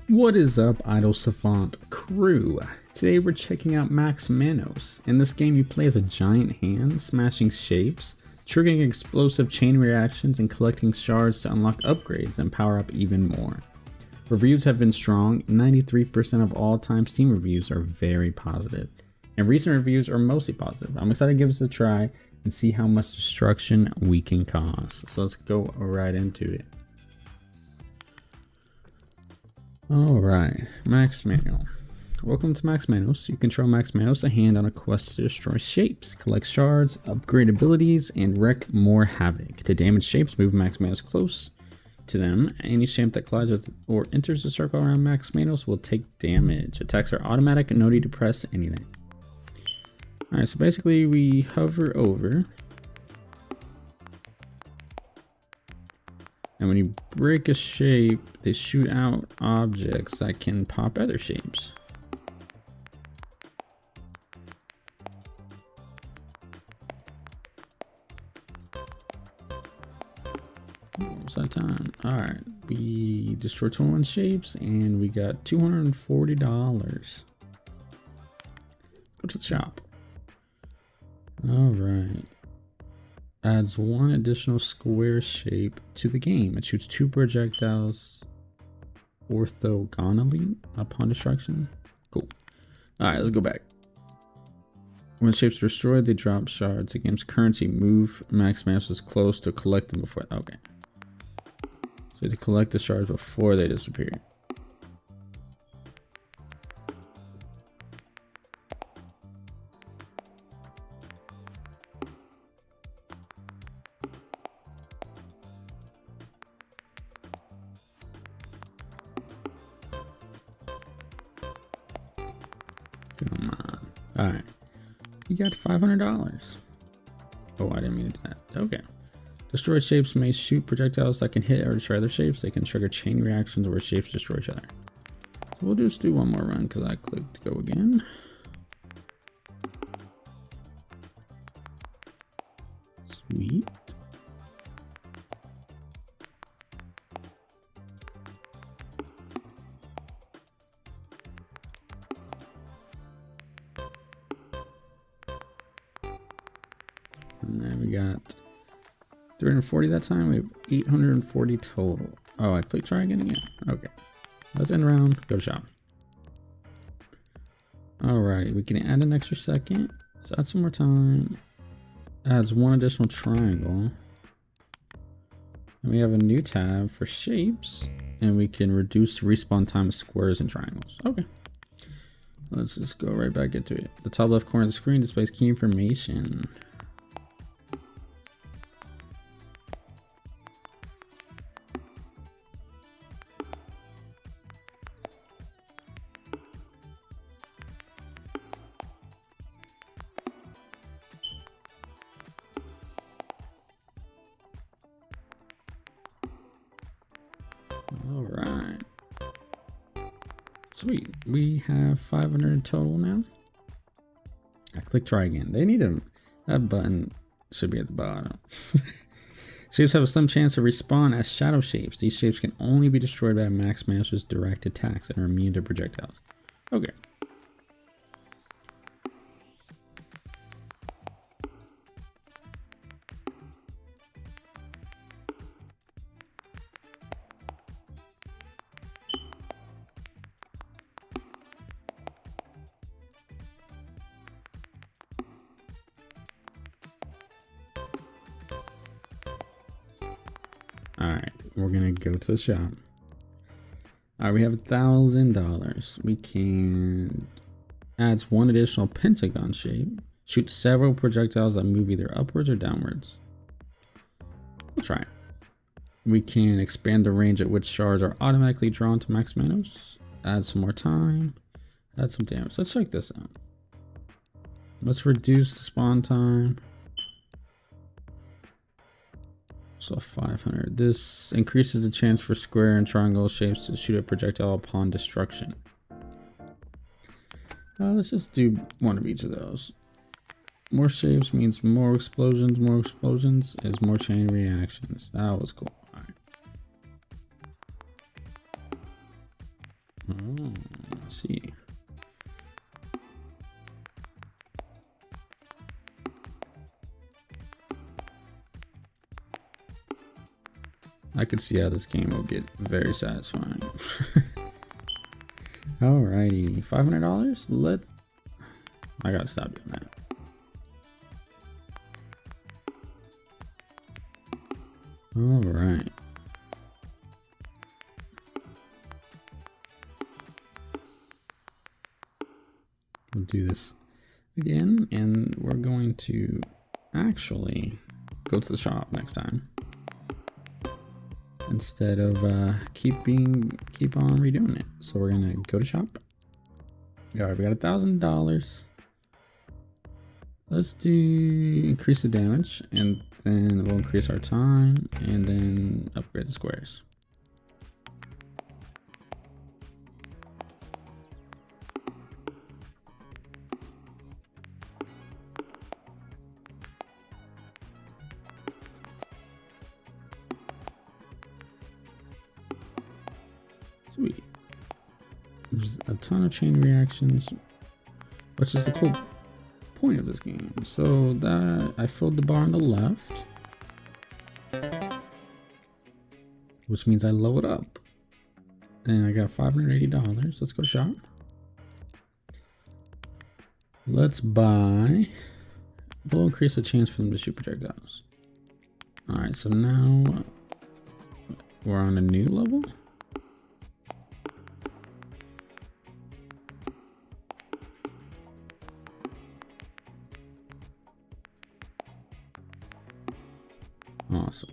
What is up, Idle Savant crew? Today we're checking out Max Manos. In this game you play as a giant hand, smashing shapes, triggering explosive chain reactions, and collecting shards to unlock upgrades and power up even more. Reviews have been strong. 93% of all time Steam reviews are very positive, and recent reviews are mostly positive. I'm excited to give this a try and see how much destruction we can cause. So let's go right into it. Alright, Max Manual. Welcome to Max Manos. You control Max Manos, a hand on a quest to destroy shapes, collect shards, upgrade abilities, and wreak more havoc. To damage shapes, move Max Manos close to them. Any shape that collides with or enters the circle around Max Manos will take damage. Attacks are automatic and no need to press anything. Alright, so basically we hover over. And when you break a shape, they shoot out objects that can pop other shapes. What was that time? Alright, we destroyed 21 shapes and we got $240. Go to the shop. Alright. Adds one additional square shape to the game. It shoots 2 projectiles orthogonally upon destruction. Cool. Alright, let's go back. When shapes are destroyed, they drop shards. The game's currency. Move Max Manos close to collect them before. Okay. So you have to collect the shards before they disappear. Come on. Alright. You got $500. Oh, I didn't mean to do that. Okay. Destroyed shapes may shoot projectiles that can hit or destroy other shapes. They can trigger chain reactions where shapes destroy each other. So we'll just do one more run because I clicked go again. Sweet. And then we got 340 that time. We have 840 total. Oh, I click try again. Okay. Let's end round. Go to shop. Alrighty, we can add an extra second. Let's add some more time. Adds one additional triangle. And we have a new tab for shapes. And we can reduce respawn time of squares and triangles. Okay. Let's just go right back into it. The top left corner of the screen displays key information. All right. Sweet. We have 500 total now. I click try again. They need that button should be at the bottom. Shapes have a slim chance to respawn as shadow shapes. These shapes can only be destroyed by Max Manos' direct attacks and are immune to projectiles. Okay. Alright, we're gonna go to the shop. Alright, we have $1,000. We can add one additional pentagon shape. Shoot several projectiles that move either upwards or downwards. We'll try it. We can expand the range at which shards are automatically drawn to Max Manos. Add some more time. Add some damage. Let's check this out. Let's reduce the spawn time. So 500. This increases the chance for square and triangle shapes to shoot a projectile upon destruction. Let's just do one of each of those. More shapes means more explosions. More explosions is more chain reactions. That was cool. All right. Let's see. I could see how this game will get very satisfying. Alrighty, $500. I gotta stop doing that. Alright. We'll do this again, and we're going to actually go to the shop next time instead of keep on redoing it. So we're gonna go to shop. Alright, we got $1,000. Let's do increase the damage, and then we'll increase our time, and then upgrade the squares. Sweet. There's a ton of chain reactions, which is the cool point of this game. So that I filled the bar on the left, which means I leveled up, and I got $580. Let's go shop. Let's buy. We'll increase the chance for them to shoot projectiles. All right, so now we're on a new level. Awesome.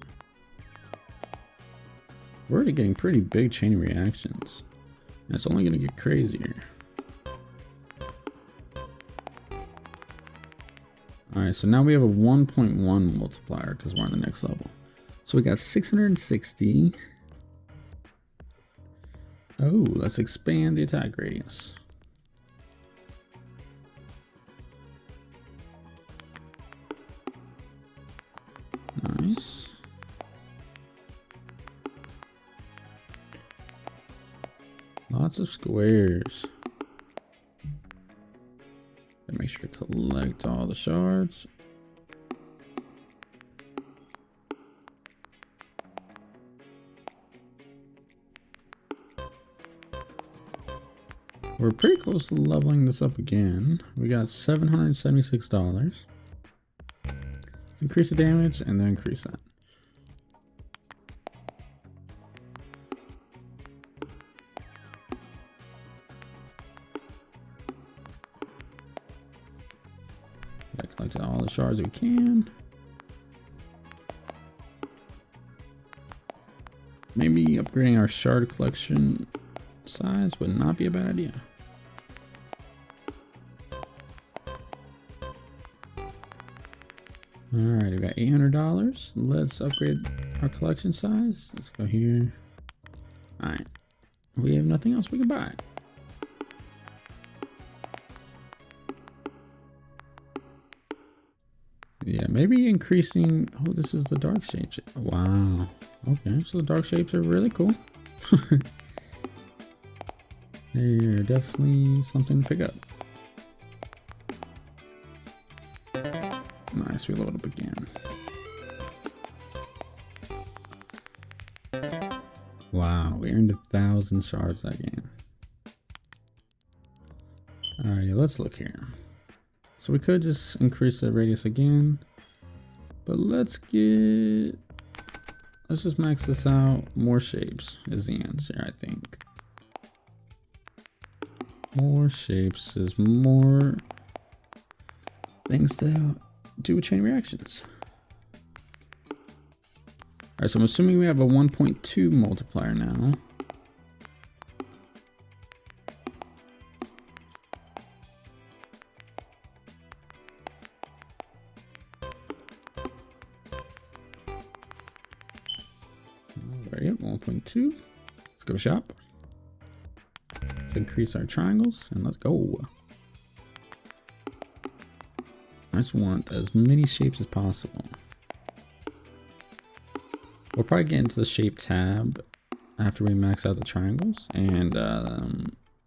We're already getting pretty big chain reactions. And it's only going to get crazier. Alright, so now we have a 1.1 multiplier because we're on the next level. So we got 660. Oh, let's expand the attack radius. Nice. Lots of squares. Gotta make sure to collect all the shards. We're pretty close to leveling this up again. We got $776. Increase the damage and then increase that. Gotta collect all the shards we can. Maybe upgrading our shard collection size would not be a bad idea. Alright, we got $800. Let's upgrade our collection size. Let's go here. Alright. We have nothing else we can buy. Yeah, maybe increasing... Oh, this is the dark shapes. Wow. Okay, so the dark shapes are really cool. They're definitely something to pick up. Nice, we load up again. Wow, we earned 1,000 shards that game. Alright, let's look here. So we could just increase the radius again, but let's just max this out. More shapes is the answer, I think. More shapes is more things to do with chain reactions. Alright, so I'm assuming we have a 1.2 multiplier now. Alright, yep, 1.2. Let's go shop. Let's increase our triangles and let's go. I just want as many shapes as possible. We'll probably get into the shape tab after we max out the triangles, and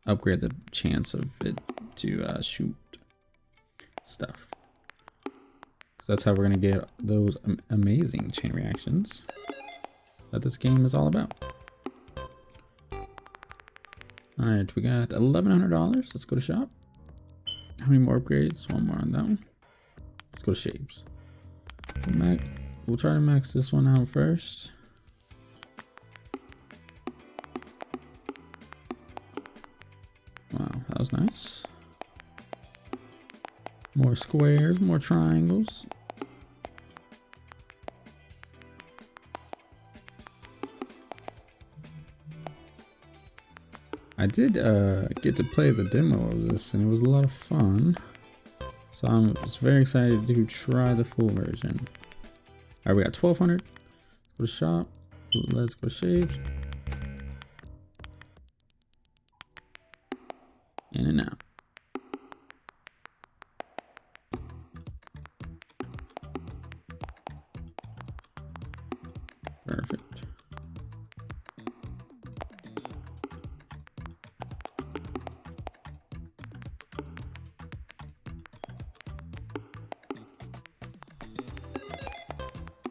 upgrade the chance of it to shoot stuff. So that's how we're gonna get those amazing chain reactions that this game is all about. All right, we got $1,100. Let's go to shop. How many more upgrades? One more on that one. Let's go to shapes. We'll try to max this one out first. Wow, that was nice. More squares, more triangles. I did get to play the demo of this, and it was a lot of fun. So I'm just very excited to try the full version. All right, we got 1,200. Go to shop. Let's go shapes. In and out. Perfect.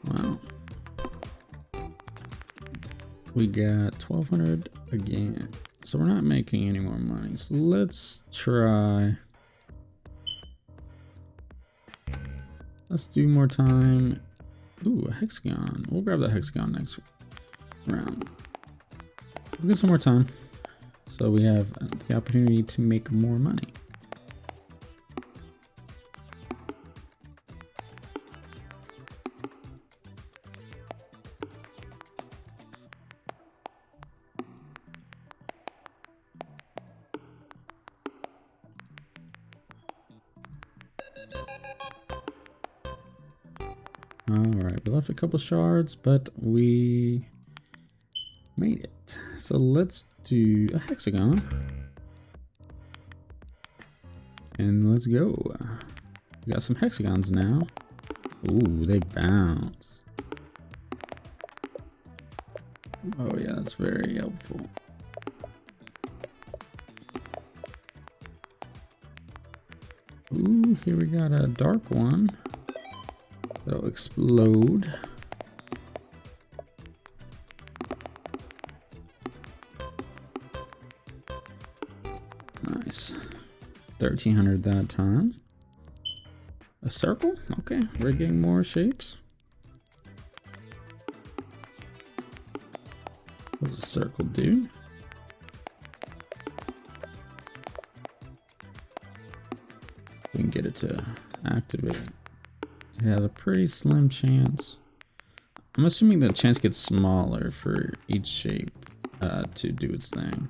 Wow. We got 1,200 again. So we're not making any more money. So let's try. Let's do more time. Ooh, a hexagon. We'll grab the hexagon next round. We'll get some more time. So we have the opportunity to make more money. Alright, we left a couple shards, but we made it. So let's do a hexagon. And let's go. We got some hexagons now. Ooh, they bounce. Oh yeah, that's very helpful. Ooh, here we got a dark one. That'll explode. Nice. 1,300 that time. A circle? Okay, we're getting more shapes. What does a circle do? We can get it to activate. It has a pretty slim chance. I'm assuming the chance gets smaller for each shape to do its thing.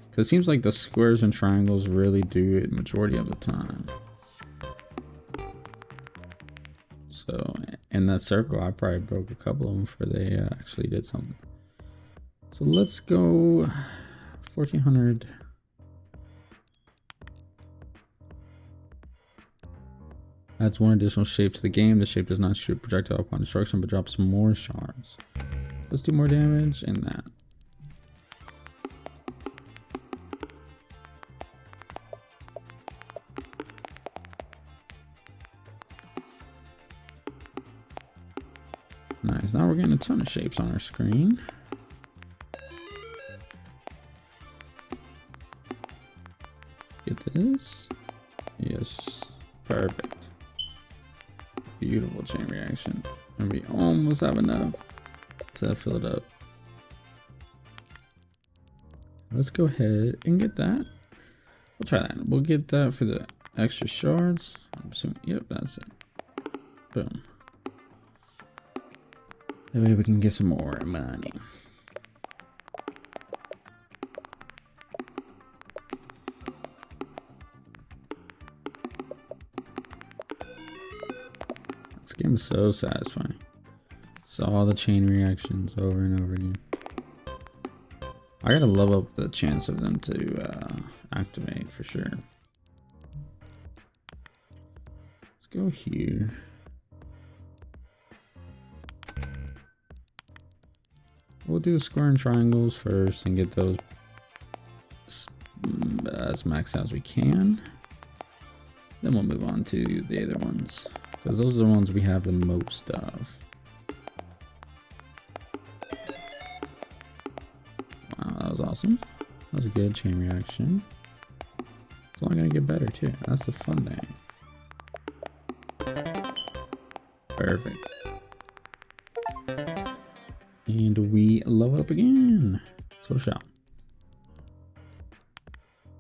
Because it seems like the squares and triangles really do it majority of the time. So, in that circle, I probably broke a couple of them before they actually did something. So let's go 1,400. Adds one additional shape to the game. The shape does not shoot a projectile upon destruction, but drops more shards. Let's do more damage in that. Nice. Now we're getting a ton of shapes on our screen. Get this. Yes. Perfect. Beautiful chain reaction. And we almost have enough to fill it up. Let's go ahead and get that. We'll try that. We'll get that for the extra shards. I'm assuming, yep, that's it. Boom. That way we can get some more money. This game is so satisfying. So all the chain reactions over and over again. I gotta level up the chance of them to activate for sure. Let's go here. We'll do square and triangles first and get those as max out as we can. Then we'll move on to the other ones, because those are the ones we have the most of. Wow, that was awesome. That was a good chain reaction. It's only gonna get better too. That's the fun thing. Perfect. And we level up again. Let's go to shop.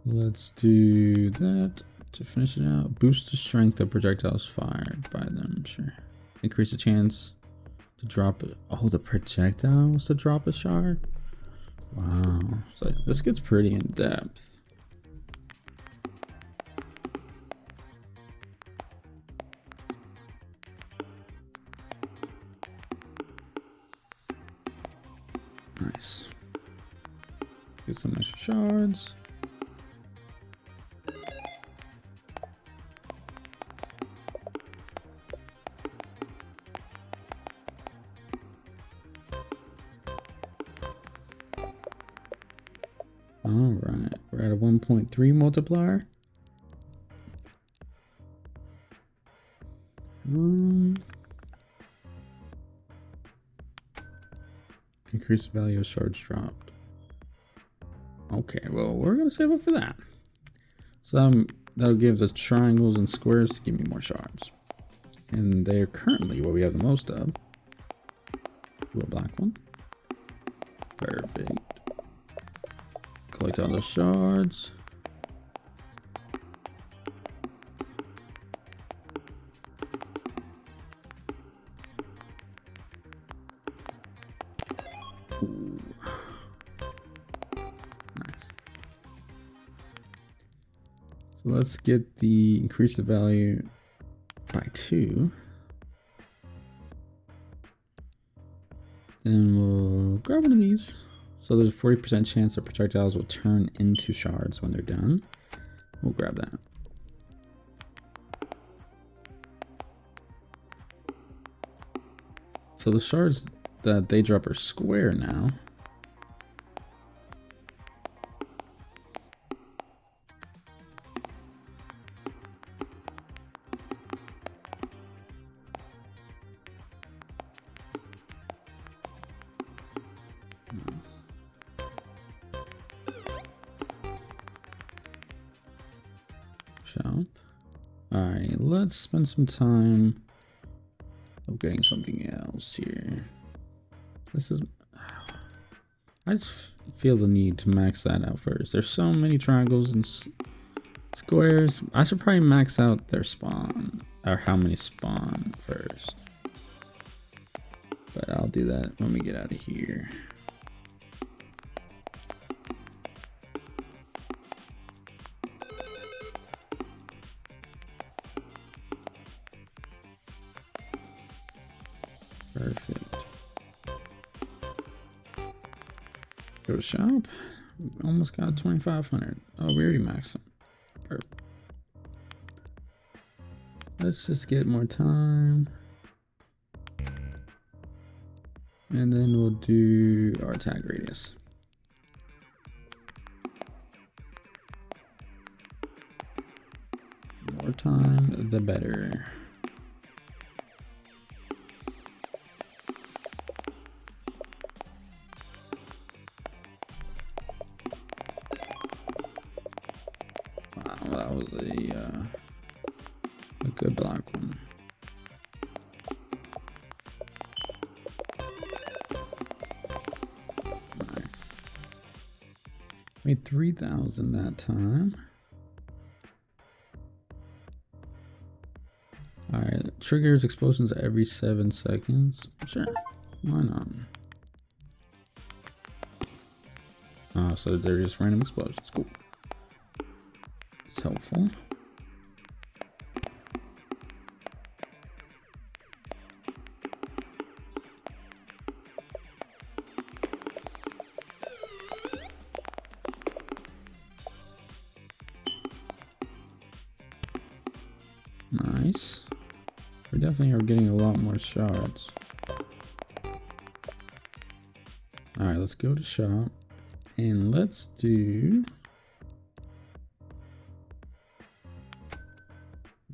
Let's do that to finish it out. Boost the strength of projectiles fired by them. Sure. Increase the chance to drop it. Oh, the projectiles to drop a shard. Wow. So this gets pretty in depth. Nice. Get some extra shards. Alright, we're at a 1.3 multiplier. Increase the value of shards dropped. Okay, well, we're gonna save up for that. So that'll give the triangles and squares to give me more shards. And they're currently what we have the most of. Do a black one. Perfect. Collect all the shards. Ooh. Nice. So let's get the increase the value by 2. Then we'll grab one of these. So there's a 40% chance that projectiles will turn into shards when they're done. We'll grab that. So the shards that they drop are square now. Alright, let's spend some time of getting something else here. This is... I just feel the need to max that out first. There's so many triangles and squares. I should probably max out their spawn, or how many spawn first. But I'll do that when we get out of here. Perfect. Go to shop. We almost got 2,500. Oh, we already maxed them. Perfect. Let's just get more time. And then we'll do our attack radius. More time, the better. That was a good black one. Nice. Made 3,000 that time. Alright, triggers explosions every 7 seconds. Sure, why not? Oh, so they're just random explosions. Cool. It's helpful. Nice. We definitely are getting a lot more shards. Alright, let's go to shop. And let's do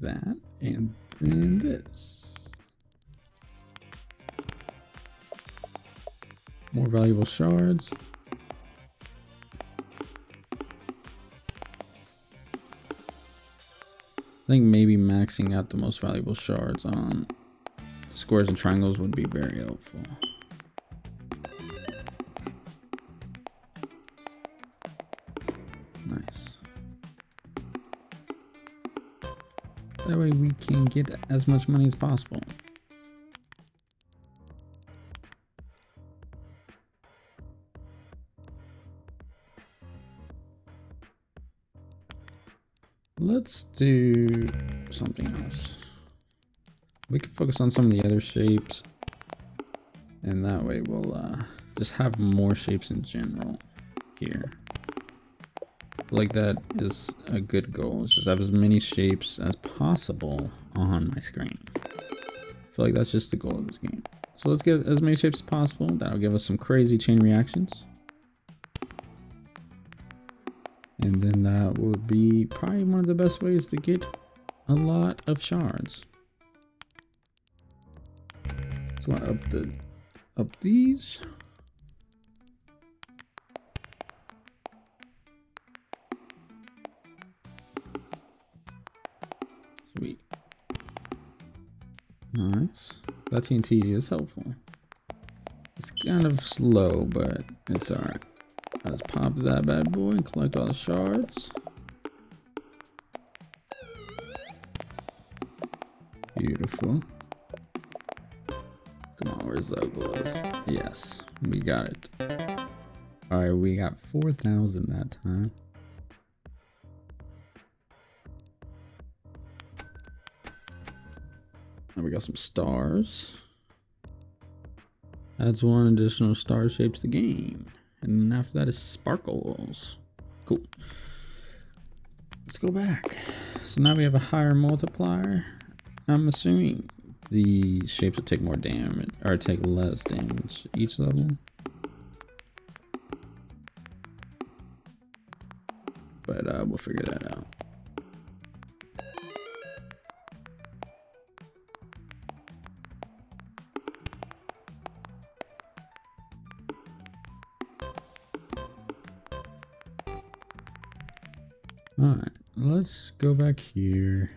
that, and then this. More valuable shards. I think maybe maxing out the most valuable shards on squares and triangles would be very helpful. Nice. That way we can get as much money as possible. Let's do something else. We can focus on some of the other shapes, and that way we'll just have more shapes in general here. I feel like that is a good goal. Is just have as many shapes as possible on my screen. I feel like that's just the goal of this game. So let's get as many shapes as possible. That'll give us some crazy chain reactions. And then that would be probably one of the best ways to get a lot of shards. So I up these. Sweet. Nice. That TNT is helpful. It's kind of slow, but it's alright. Let's pop that bad boy and collect all the shards. Beautiful. Come on, where's the glows? Yes, we got it. Alright, we got 4,000 that time. Now we got some stars. Adds one additional star shapes to the game. And then after that is sparkles. Cool. Let's go back. So now we have a higher multiplier. I'm assuming the shapes will take more damage, or take less damage each level. But we'll figure that out. Alright, let's go back here.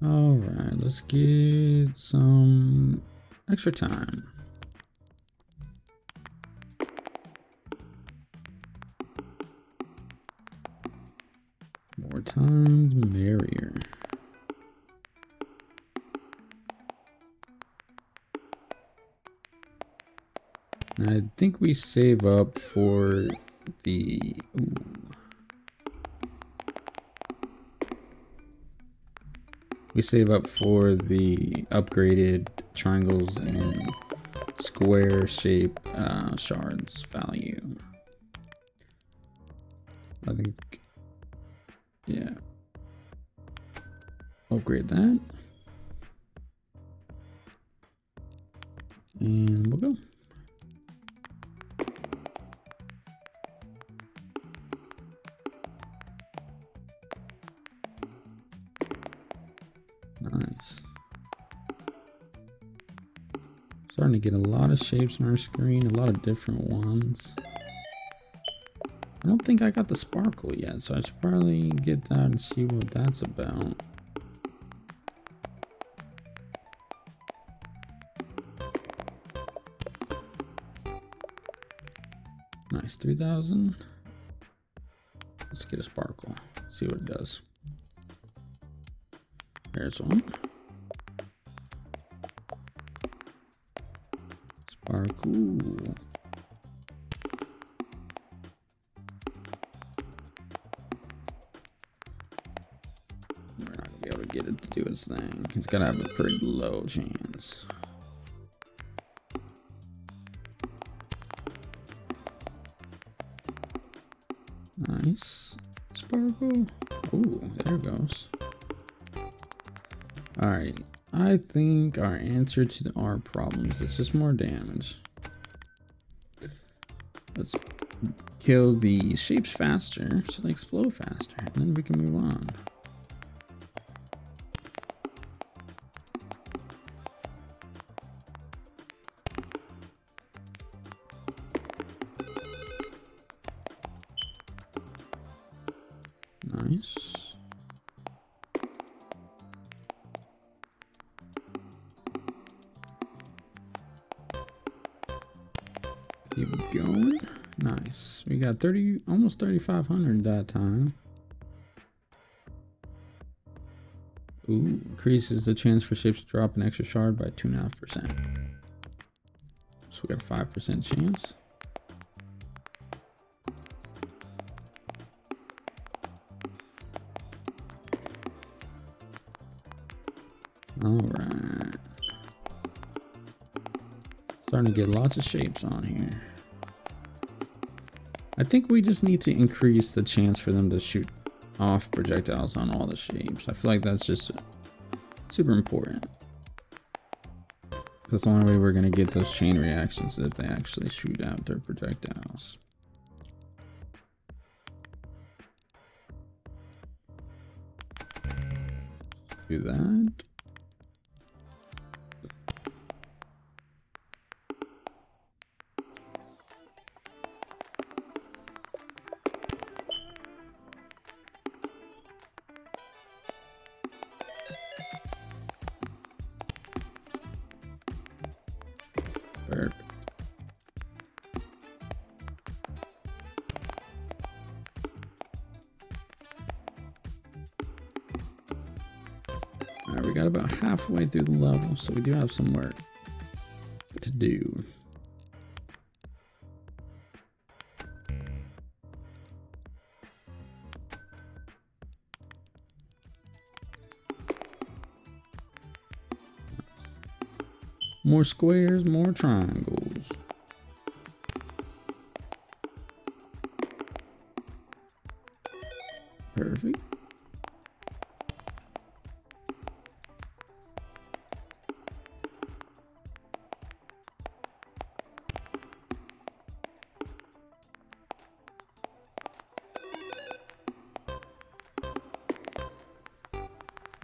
Alright, let's get some extra time. More time, the merrier. I think we save up for the... Ooh. We save up for the upgraded triangles and square shape shards value. I think, yeah. Upgrade that. And we'll go. Nice. Starting to get a lot of shapes on our screen, a lot of different ones. I don't think I got the sparkle yet, so I should probably get that and see what that's about. Nice, 3,000. Let's get a sparkle, see what it does. There's one. Sparkle. We're not gonna be able to get it to do its thing. It's gonna have a pretty low chance. Nice. Sparkle. Ooh, there it goes. Alright, I think our answer to our problems is just more damage. Let's kill the shapes faster so they explode faster, and then we can move on. Nice. Keep going. Nice. We got 30, almost 3,500 that time. Ooh, increases the chance for shapes to drop an extra shard by 2.5%. So we got a 5% chance. Alright. Starting to get lots of shapes on here. I think we just need to increase the chance for them to shoot off projectiles on all the shapes. I feel like that's just super important. That's the only way we're going to get those chain reactions, if they actually shoot out their projectiles. Do that. Perfect. Alright, we got about halfway through the level, so we do have some work to do. More squares, more triangles. Perfect.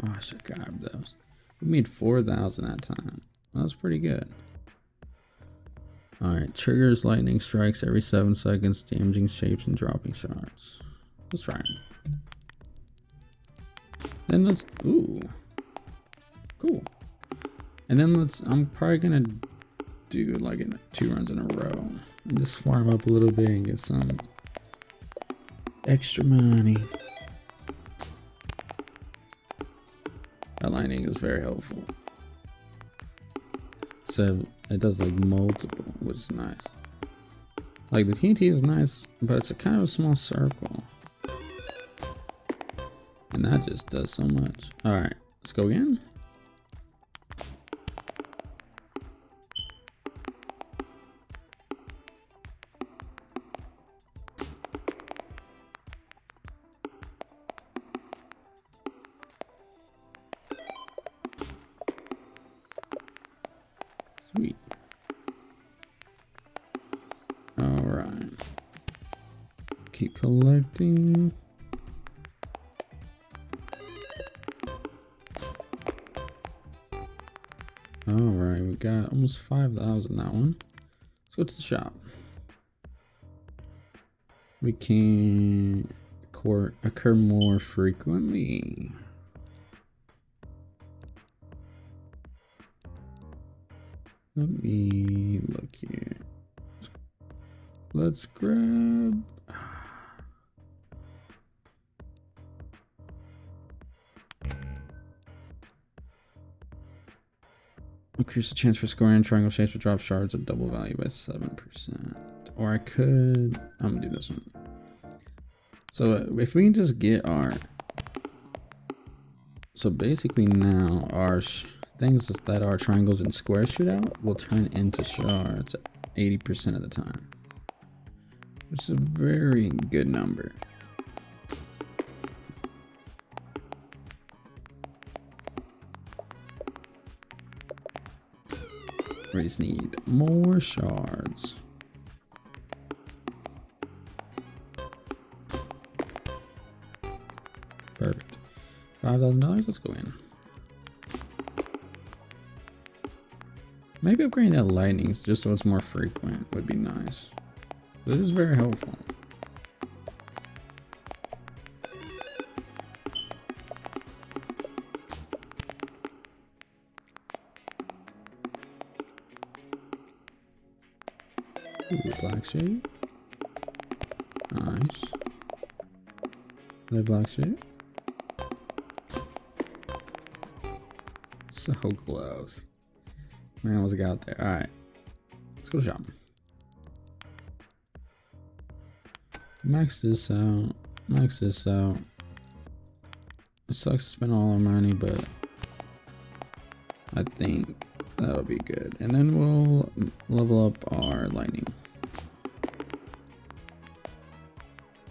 Oh, I should grab those. We made 4,000 that time. That was pretty good. Alright, triggers lightning strikes every 7 seconds, damaging shapes and dropping shards. Let's try it. Then let's, ooh, cool. And then I'm probably gonna do like 2 runs in a row and just farm up a little bit and get some extra money. That lightning is very helpful. So it does like multiple, which is nice. Like the TNT is nice, but it's a kind of a small circle. And that just does so much. Alright, let's go again. Sweet. Alright. Keep collecting. Alright, we got almost 5,000 that one. Let's go to the shop. We can occur more frequently. Let me look here. Let's grab. Increase the chance for scoring triangle shapes with drop shards of double value by 7%. Or I could. I'm gonna do this one. So if we can just get our. So basically now our things that are triangles and squares shoot out will turn into shards 80% of the time, which is a very good number. We just need more shards. Perfect. $5,000, let's go in. Maybe upgrading that lightning just so it's more frequent would be nice. This is very helpful. Ooh, black shape. Nice. Another black shape. So close. Man, almost got there. Alright. Let's go shopping. Max this out. Max this out. It sucks to spend all our money, but I think that'll be good. And then we'll level up our lightning.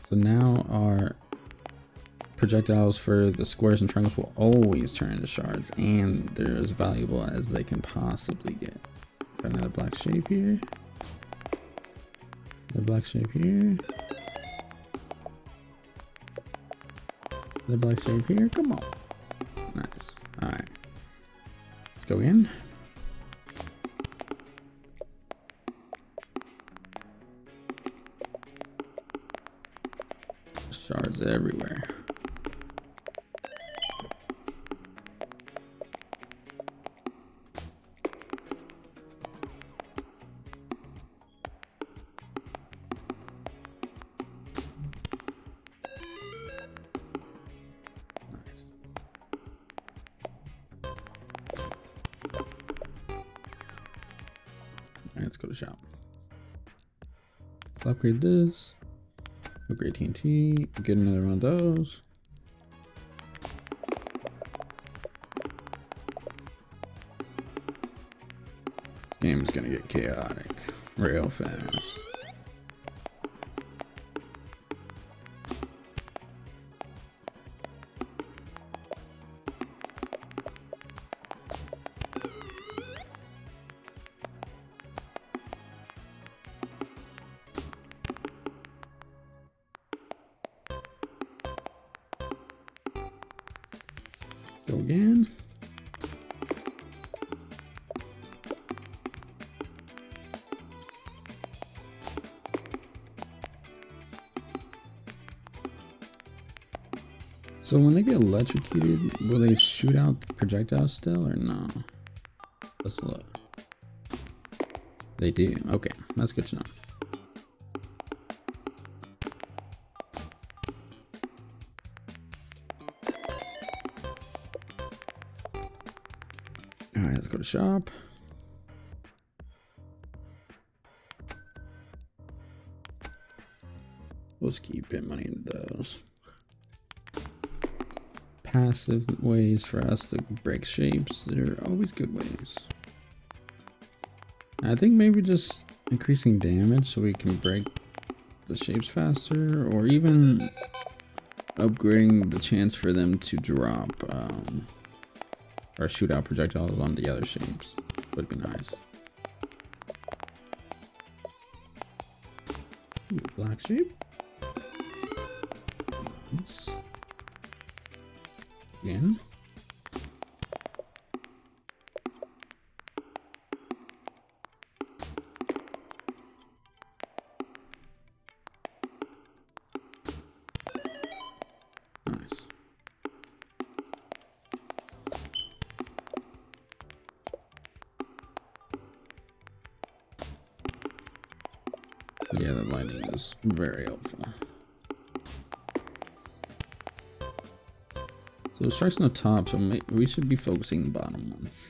So now our projectiles for the squares and triangles will always turn into shards, and they're as valuable as they can possibly get. Got another black shape here. Another black shape here. Another black shape here. Come on. Nice. Alright. Let's go in. Shards everywhere. Let's go to shop. Let's upgrade this. Upgrade TNT. Get another one of those. This game is gonna get chaotic real fast. Go again. So when they get electrocuted, will they shoot out the projectiles still or no? Let's look. They do. Okay, that's good to know. Alright, let's go to shop. Let's keep putting money into those. Passive ways for us to break shapes. They're always good ways. I think maybe just increasing damage so we can break the shapes faster, or even upgrading the chance for them to drop or shoot out projectiles on the other shapes would be nice. Ooh, black shape. Nice. Again. Nice. Yeah, the lighting is very helpful. So it starts on the top, so we should be focusing the bottom ones.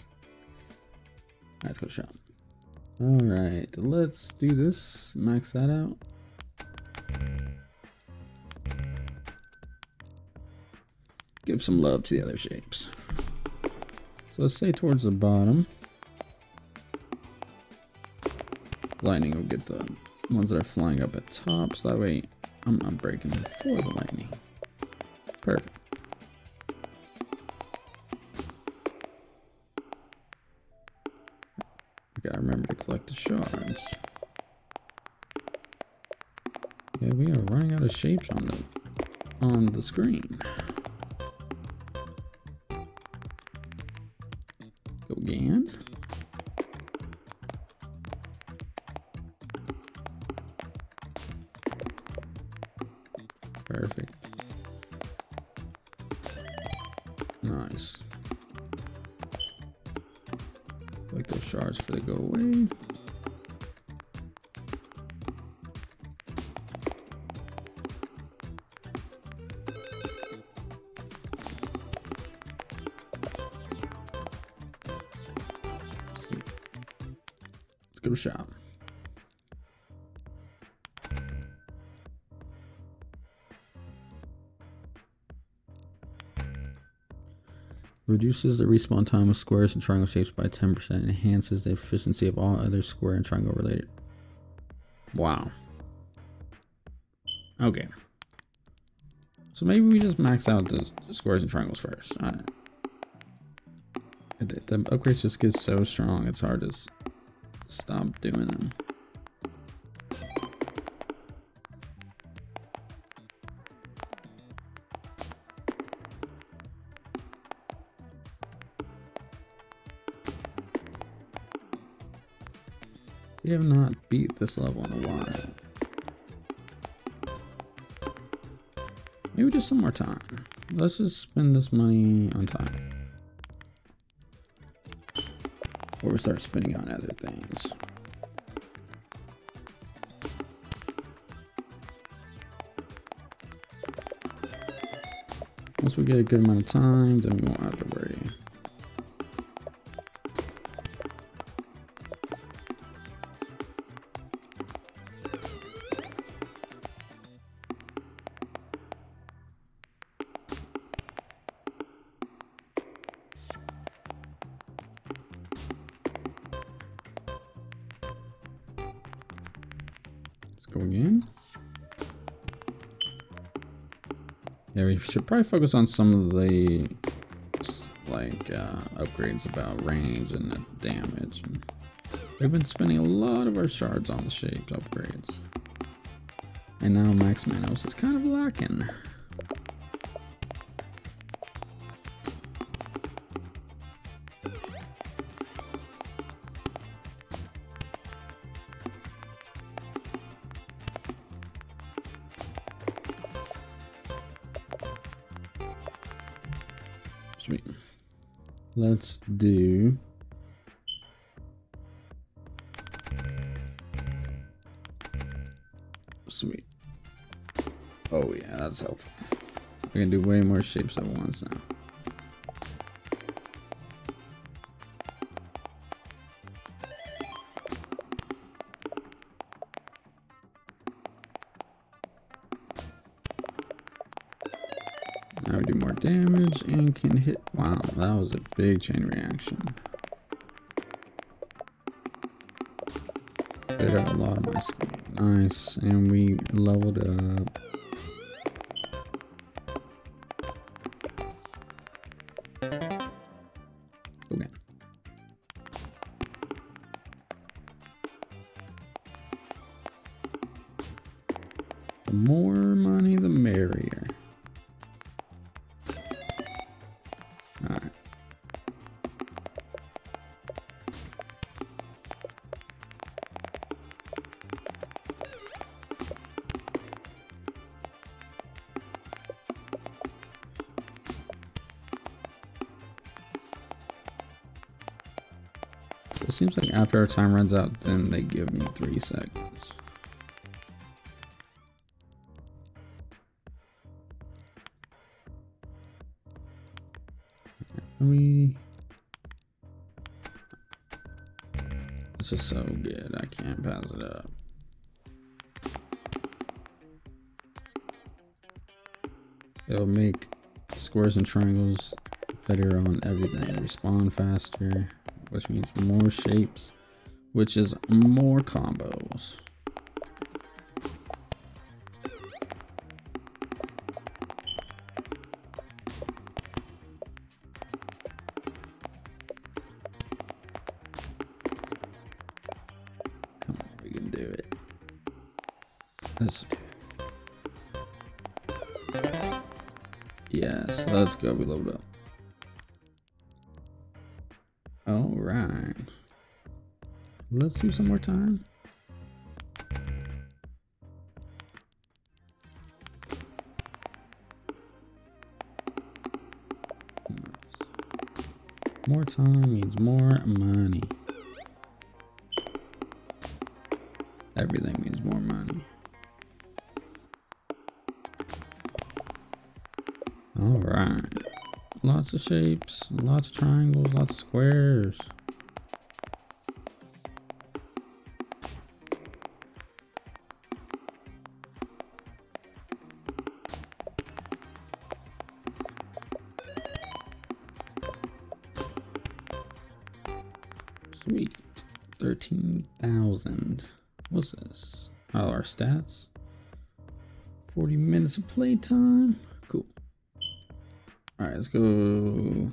Alright, let's go shop. Alright, let's do this. Max that out. Give some love to the other shapes. So let's stay towards the bottom. Lightning will get the ones that are flying up at top, so that way I'm not breaking for the lightning. Perfect. We got our shards. Yeah, we are running out of shapes on the screen. Go again. Perfect. Nice. Like those shards for they go away. Let's go to shop. Reduces the respawn time of squares and triangle shapes by 10%. Enhances the efficiency of all other square and triangle related. Wow. Okay. So maybe we just max out the squares and triangles first. The upgrades just get so strong, it's hard to stop doing them. We have not beat this level in a while. Maybe just some more time. Let's just spend this money on time. Or we start spending on other things. Once we get a good amount of time, then we won't have to worry. Go again. Yeah, we should probably focus on some of the upgrades about range and the damage. We've been spending a lot of our shards on the shapes upgrades, and now Max Manos is kind of lacking. Sweet. Let's do sweet. Oh yeah, that's helpful. We can do way more shapes at once now. Now we do more damage and can hit. Wow, that was a big chain reaction. Cleared out a lot of my screen. Nice, and we leveled up. Okay. The more money, the merrier. Alright. It seems like after our time runs out, then they give me 3 seconds. It's just so good, I can't pass it up. It'll make squares and triangles better on everything. Respawn faster, which means more shapes, which is more combos. This. Yes, let's go. We load up. All right. Let's do some more time. More time means more money. Everything means more money. All right. Lots of shapes, lots of triangles, lots of squares. Sweet. 13,000. What's this? Oh, our stats. 40 minutes of playtime. Cool. All right, let's go.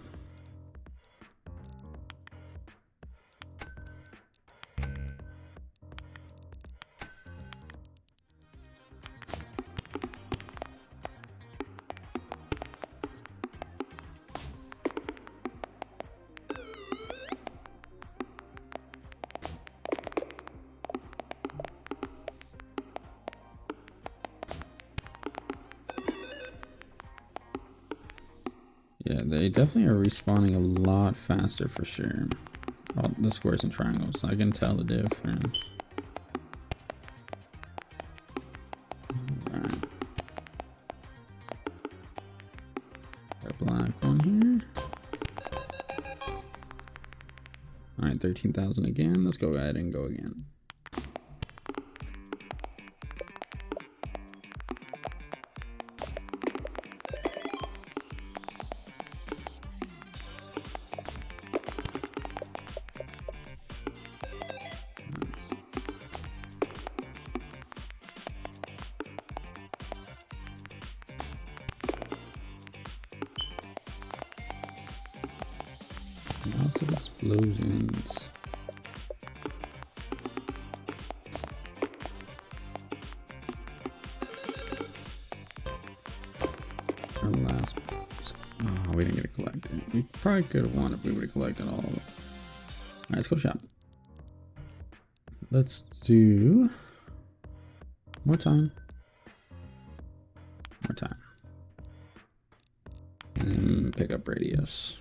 Yeah, they definitely are respawning a lot faster for sure. All the squares and triangles, I can tell the difference. Alright. Got a black one here. Alright, 13,000 again. Let's go ahead and go again. Lots of explosions. Our last. Oh, we didn't get it collected. We probably could have won if we would have collected all of it. Alright, let's go shop. Let's do more time. More time. And pick up radius.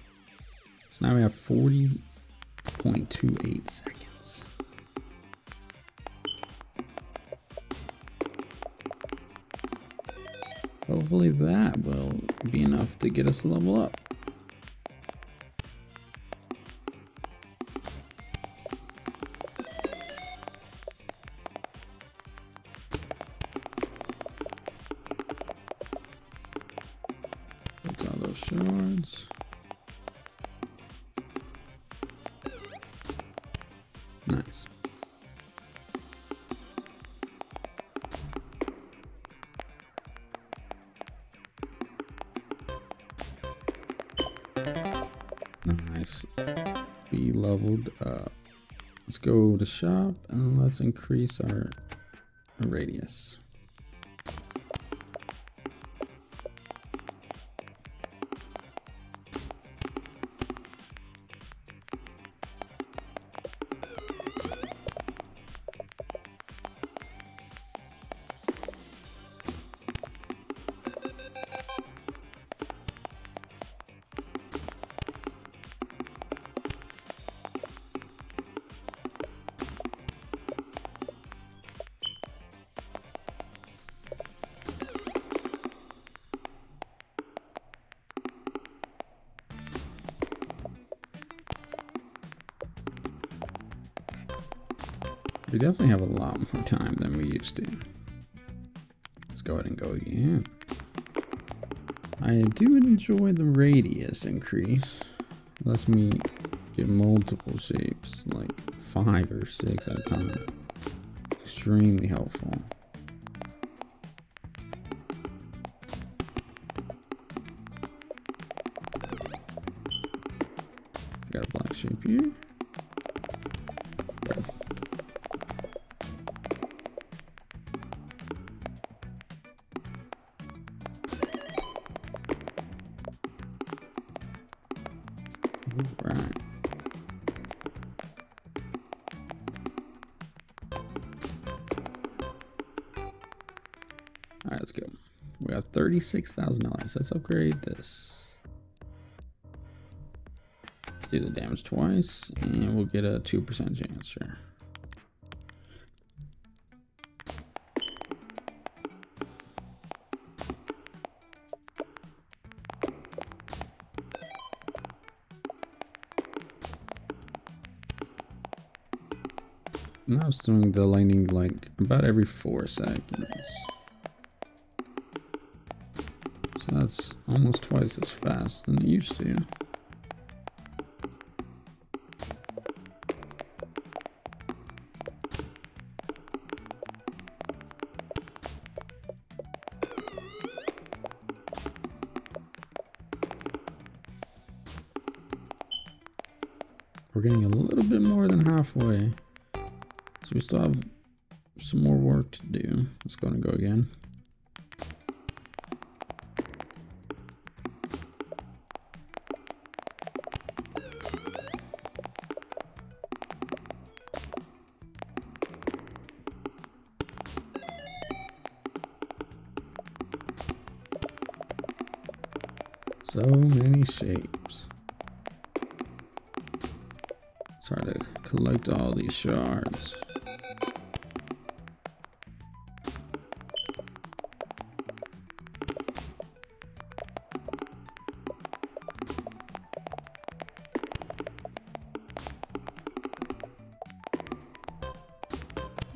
So now we have 40.28 seconds. Hopefully that will be enough to get us to level up. That's all those shards. Nice. Nice. We leveled up. Let's go to shop and let's increase our radius. We definitely have a lot more time than we used to. Let's go ahead and go again. I do enjoy the radius increase. It lets me get multiple shapes, like 5 or 6 at a time. Extremely helpful. Got a black shape here. Right. Alright, let's go. We got $36,000. Let's upgrade this. Do the damage twice, and we'll get a 2% chance, sure. Now it's doing the lightning like about every 4 seconds. So that's almost twice as fast than it used to. We're getting a little bit more than halfway. So we still have some more work to do. Let's go and go again. So many shapes. It's hard to collect all these shards.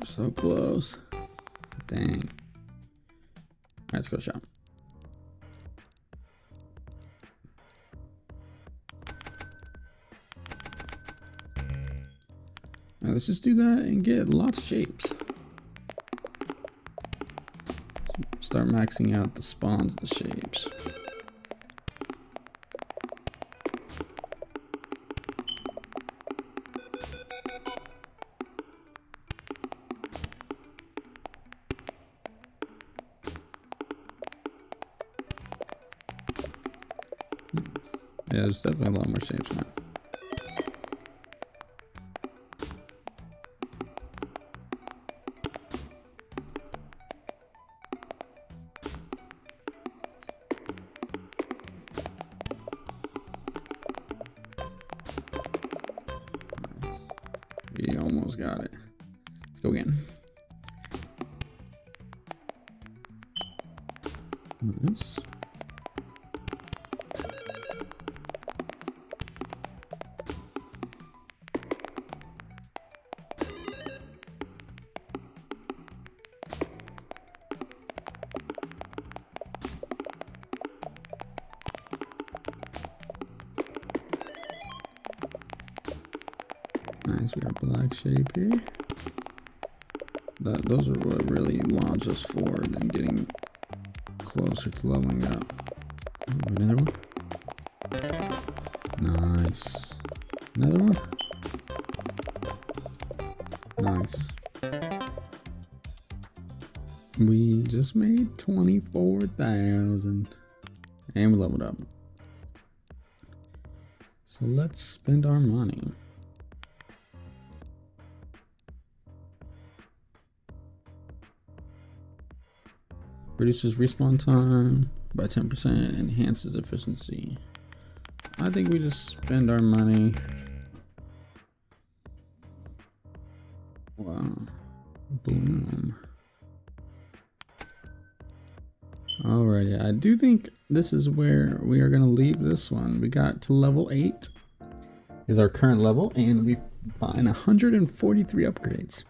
So close. Dang. Alright, let's go shop. Now let's just do that and get lots of shapes. Start maxing out the spawns of the shapes. Yeah, there's definitely a lot more shapes now. We almost got it. Let's go again. Nice. Nice, we got black shape here. Those are what really launch us forward and getting closer to leveling up. Ooh, another one. Nice. Another one. Nice. We just made 24,000 and we leveled up. So let's spend our money. Reduces respawn time by 10%, enhances efficiency. I think we just spend our money. Wow. Bloom. Alrighty, I do think this is where we are going to leave this one. We got to level 8 is our current level, and we've bought 143 upgrades.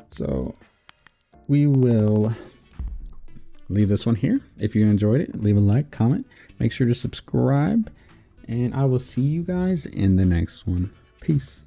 So we will leave this one here. If you enjoyed it, leave a like, comment, make sure to subscribe, and I will see you guys in the next one. Peace.